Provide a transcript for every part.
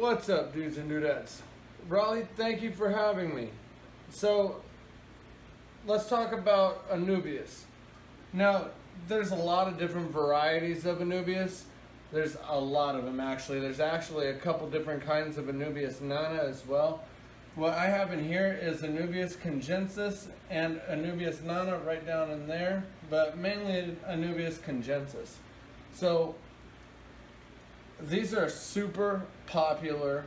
What's up, dudes and dudettes? Raleigh, thank you for having me. So, let's talk about Anubias. Now, there's a lot of different varieties of Anubias. There's a lot of them, actually. There's actually a couple different kinds of Anubias nana as well. What I have in here is Anubias congensis and Anubias nana right down in there, but mainly Anubias congensis. So, these are super popular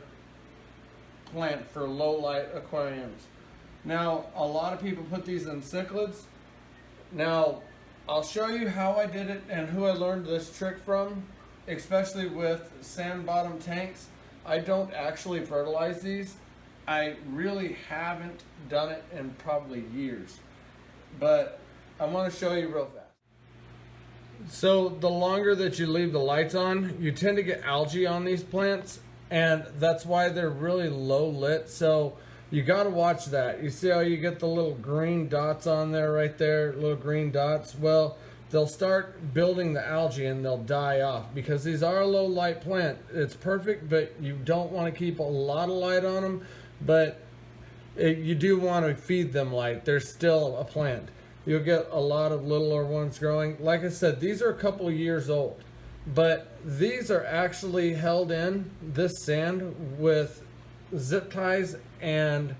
plant for low light aquariums. Now, a lot of people put these in cichlids. Now, I'll show you how I did it and who I learned this trick from, especially with sand bottom tanks. I don't actually fertilize these. I really haven't done it in probably years, but I want to show you real fast. So the longer that you leave the lights on, you tend to get algae on these plants, and that's why they're really low lit. So you got to watch that. You see how you get the little green dots on there right there, little green dots? Well, they'll start building the algae and they'll die off because these are a low light plant. It's perfect, but you don't want to keep a lot of light on them, but you do want to feed them light. They're still a plant. You'll get a lot of littler ones growing. Like I said, these are a couple years old, but these are actually held in this sand with zip ties and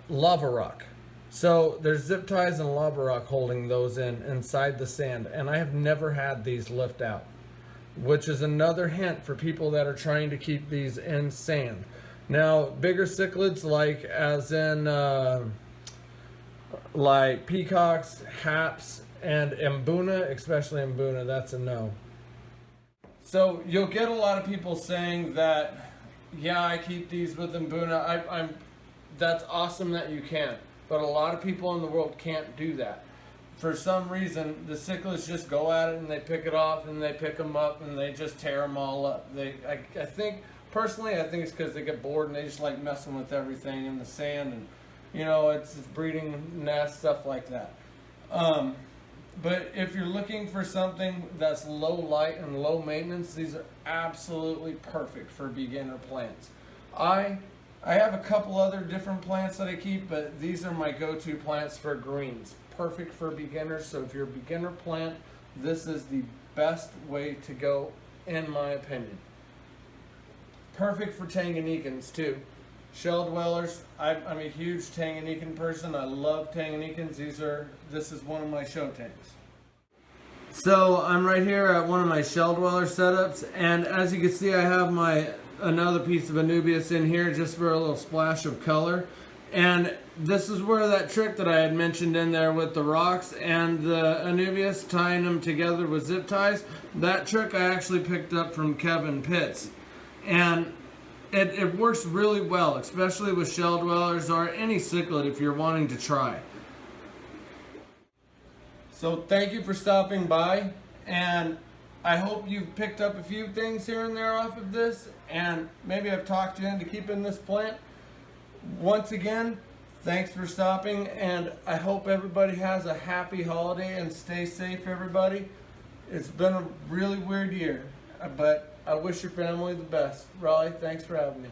lava rock. So there's zip ties and lava rock holding those inside the sand, and I have never had these lift out, which is another hint for people that are trying to keep these in sand. Now, bigger cichlids like like peacocks, haps, and mbuna, especially mbuna, that's a no. So you'll get a lot of people saying that, yeah, I keep these with mbuna. That's awesome that you can, but a lot of people in the world can't do that. For some reason, the cichlids just go at it and they pick it off and they pick them up and they just tear them all up. I think, personally, I think it's because they get bored and they just like messing with everything in the sand, and you know, it's breeding nests, stuff like that. But if you're looking for something that's low light and low maintenance, these are absolutely perfect for beginner plants. I have a couple other different plants that I keep, but these are my go-to plants for greens. Perfect for beginners, so if you're a beginner plant, this is the best way to go, in my opinion. Perfect for Tanganyikans too. Shell dwellers, I'm a huge Tanganyikan person. I love Tanganyikans. This is one of my show tanks. So I'm right here at one of my shell dweller setups, and as you can see, I have another piece of Anubias in here just for a little splash of color. And this is where that trick that I had mentioned in there with the rocks and the Anubias, tying them together with zip ties, that trick I actually picked up from Kevin Pitts. And it works really well, especially with shell dwellers or any cichlid if you're wanting to try. So thank you for stopping by, and I hope you've picked up a few things here and there off of this, and maybe I've talked you into keeping this plant. Once again, thanks for stopping, and I hope everybody has a happy holiday and stay safe, everybody. It's been a really weird year, but I wish your family the best. Raleigh, thanks for having me.